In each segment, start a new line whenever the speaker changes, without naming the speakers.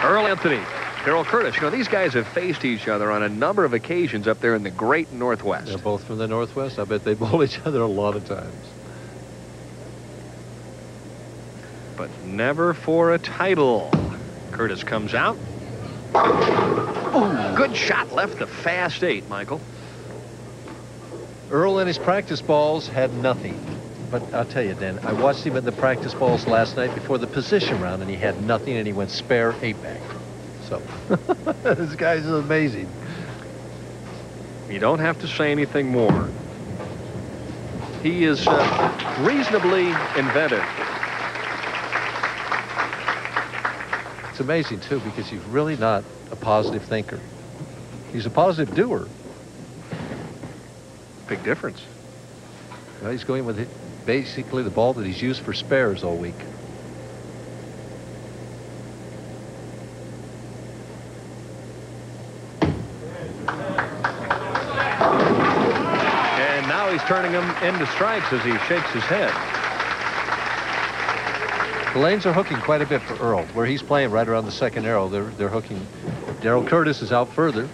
Earl Anthony, Darrel Curtis. You know, these guys have faced each other on a number of occasions up there in the great Northwest.
They're both from the Northwest. I bet they bowl each other a lot of times.
But never for a title. Curtis comes out. Ooh, good shot, left the fast 8, Michael.
Earl and his practice balls had nothing. But I'll tell you, Dan, I watched him at the practice balls last night before the position round, and he had nothing, and he went spare 8 back. So, this guy's amazing.
You don't have to say anything more. He is reasonably inventive.
It's amazing, too, because he's really not a positive thinker. He's a positive doer.
Big difference.
Well, he's going with basically the ball that he's used for spares all week.
And now he's turning them into strikes as he shakes his head.
The lanes are hooking quite a bit for Earl. Where he's playing right around the second arrow, they're hooking. Darrel Curtis is out further.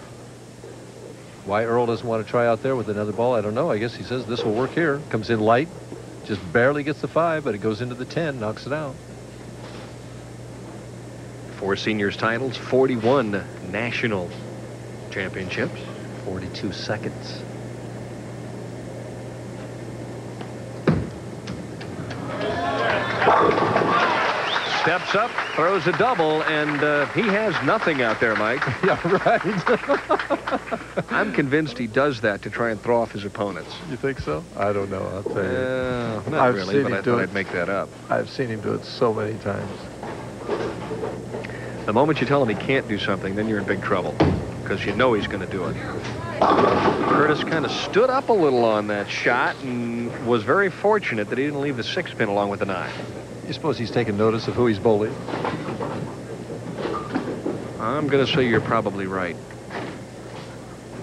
Why Earl doesn't want to try out there with another ball, I don't know. I guess he says this will work here. Comes in light, just barely gets the 5, but it goes into the 10, knocks it out.
4 seniors titles, 41 national championships.
42 seconds.
Steps up, throws a double, and he has nothing out there, Mike.
Yeah, right.
I'm convinced he does that to try and throw off his opponents.
You think so? I don't know. I'll tell you.
Not really, but I thought I'd make that up.
I've seen him do it so many times.
The moment you tell him he can't do something, then you're in big trouble, because you know he's going to do it. Curtis kind of stood up a little on that shot and was very fortunate that he didn't leave the 6-pin along with the 9.
You suppose he's taking notice of who he's bowling?
I'm going to say you're probably right.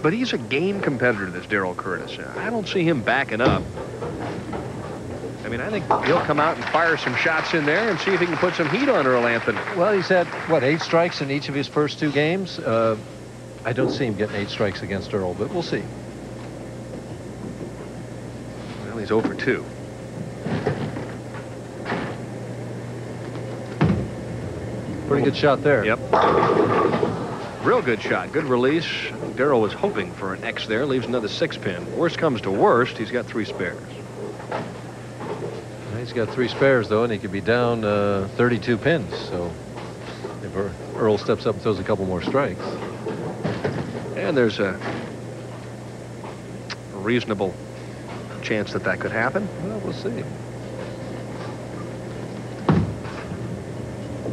But he's a game competitor, this Darrel Curtis. I don't see him backing up. I mean, I think he'll come out and fire some shots in there and see if he can put some heat on Earl Anthony.
Well, he's had, what, 8 strikes in each of his first 2 games? I don't see him getting 8 strikes against Earl, but we'll see.
Well, he's 0 for 2.
Pretty good shot there.
Yep. Real good shot. Good release. Darryl was hoping for an X there. Leaves another 6-pin. Worst comes to worst, he's got 3 spares.
He's got 3 spares, though, and he could be down 32 pins. So if Earl steps up and throws a couple more strikes.
And there's a reasonable chance that that could happen.
Well, we'll see.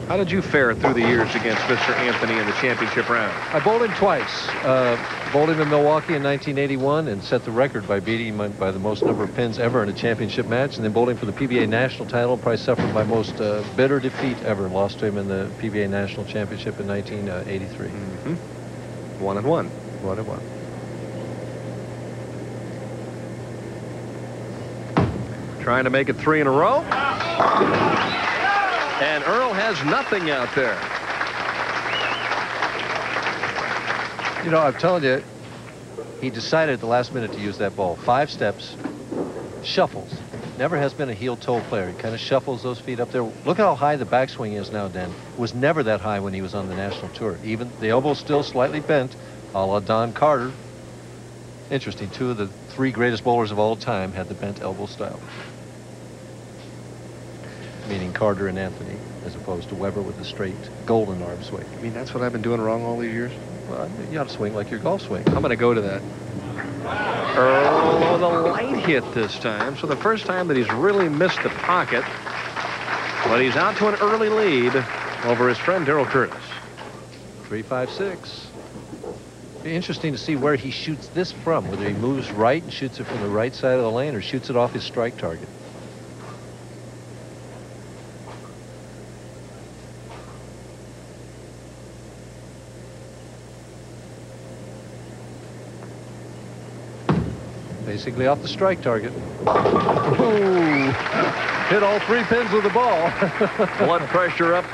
How did you fare through the years against Mr. Anthony in the championship round?
I bowled him twice. Bowled him in Milwaukee in 1981 and set the record by beating him by the most number of pins ever in a championship match. And then bowled him for the PBA national title. Probably suffered my most bitter defeat ever. Lost to him in the PBA national championship in 1983.
1-1.
1-1.
Trying to make it 3 in a row. And Earl has nothing out there.
You know, I'm telling you, he decided at the last minute to use that ball. 5 steps, shuffles. Never has been a heel-toe player. He kind of shuffles those feet up there. Look how high the backswing is now, Dan. It was never that high when he was on the national tour. Even the elbow's still slightly bent, a la Don Carter. Interesting, 2 of the 3 greatest bowlers of all time had the bent elbow style. Meaning Carter and Anthony, as opposed to Weber with the straight golden arm swing.
I mean, that's what I've been doing wrong all these years?
Well, you ought to swing like your golf swing.
I'm going to go to that. Earl with a light hit this time. So the first time that he's really missed the pocket. But he's out to an early lead over his friend Darrel Curtis.
3-5-6. Be interesting to see where he shoots this from. Whether he moves right and shoots it from the right side of the lane or shoots it off his strike target. Basically off the strike target. Ooh. Hit all 3 pins with the ball.
Blood pressure up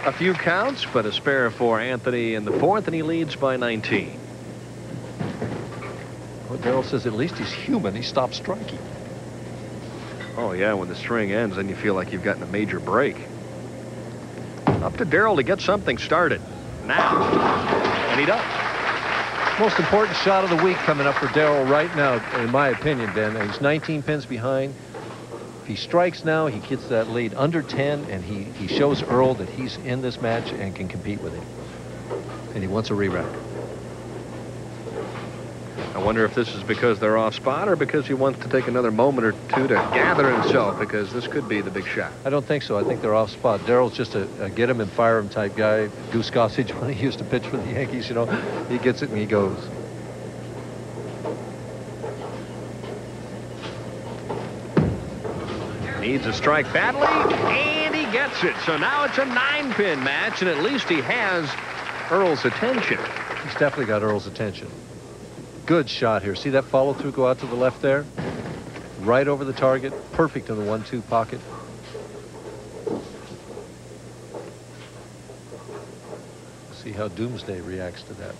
a few counts, but a spare for Anthony in the fourth, and he leads by 19.
Well, Darrell says at least he's human. He stopped striking.
Oh, yeah, when the string ends, then you feel like you've gotten a major break. Up to Darrell to get something started now, and he does.
Most important shot of the week coming up for Darrell right now, in my opinion, Ben. He's 19 pins behind. If he strikes now, he gets that lead under 10, and he shows Earl that he's in this match and can compete with him. And he wants a re-rack.
I wonder if this is because they're off spot or because he wants to take another moment or two to gather himself, because this could be the big shot.
I don't think so. I think they're off spot. Darrell's just a get him and fire him type guy. Goose Gossage, when he used to pitch for the Yankees, you know, he gets it and he goes.
Needs a strike badly, and he gets it. So now it's a 9-pin match, and at least he has Earl's attention.
He's definitely got Earl's attention. Good shot here. See that follow through go out to the left there? Right over the target. Perfect in the 1-2 pocket. See how Doomsday reacts to that.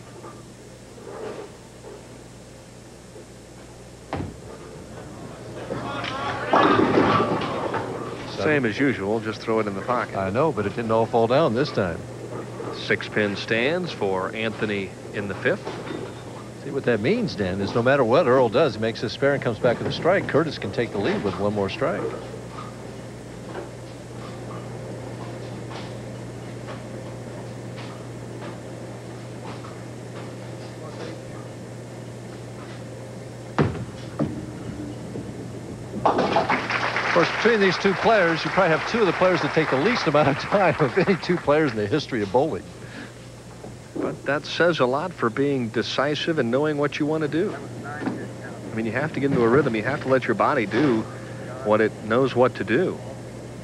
Same as usual, just throw it in the pocket.
I know, but it didn't all fall down this time.
6-pin stands for Anthony in the 5th.
See what that means, Dan, is no matter what Earl does, he makes his spare and comes back with a strike. Curtis can take the lead with one more strike. Of course, between these two players, you probably have two of the players that take the least amount of time of any two players in the history of bowling.
But that says a lot for being decisive and knowing what you want to do. I mean, you have to get into a rhythm. You have to let your body do what it knows what to do.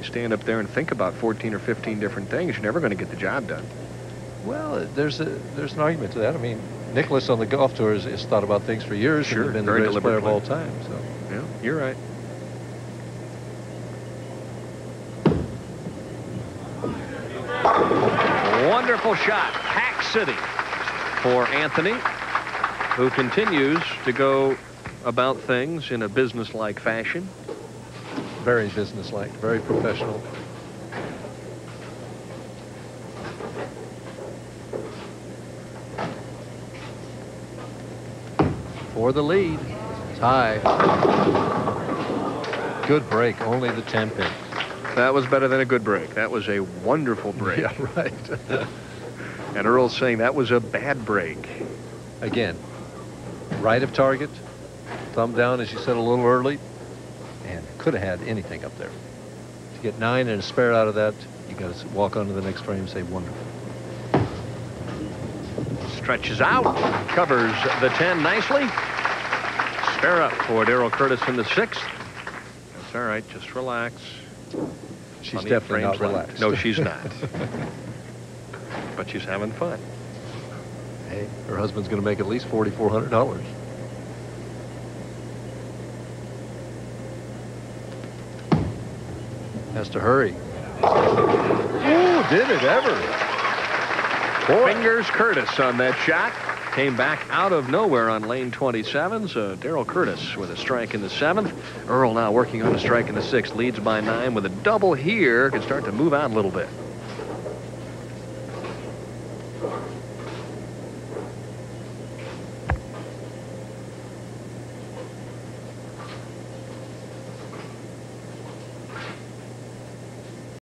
You stand up there and think about 14 or 15 different things, you're never going to get the job done.
Well, there's an argument to that. I mean, Nicholas on the golf tour has thought about things for years.
Sure,
and been
very
the greatest player of all
deliberate.
time. So.
Yeah, you're right. Wonderful shot. Hack City for Anthony, who continues to go about things in a business-like fashion.
Very businesslike, very professional. For the lead. Tie. Good break, only the 10 pin.
That was better than a good break. That was a wonderful break.
Yeah, right.
And Earl's saying that was a bad break.
Again, right of target, thumb down, as you said, a little early, and could have had anything up there. To get 9 and a spare out of that, you got to walk on to the next frame and say wonderful.
Stretches out, covers the 10 nicely. Spare up for Darrel Curtis in the 6th. That's all right, just relax.
She's
Plenty of
definitely not
frames left.
relaxed.
No, she's not. But she's having fun.
Hey, her husband's going to make at least $4,400. Has to hurry. Ooh, did it ever?
Fingers Curtis on that shot. Came back out of nowhere on lane 27. So Darrel Curtis with a strike in the 7th. Earl now working on a strike in the 6th. Leads by 9 with a double here. Can start to move out a little bit.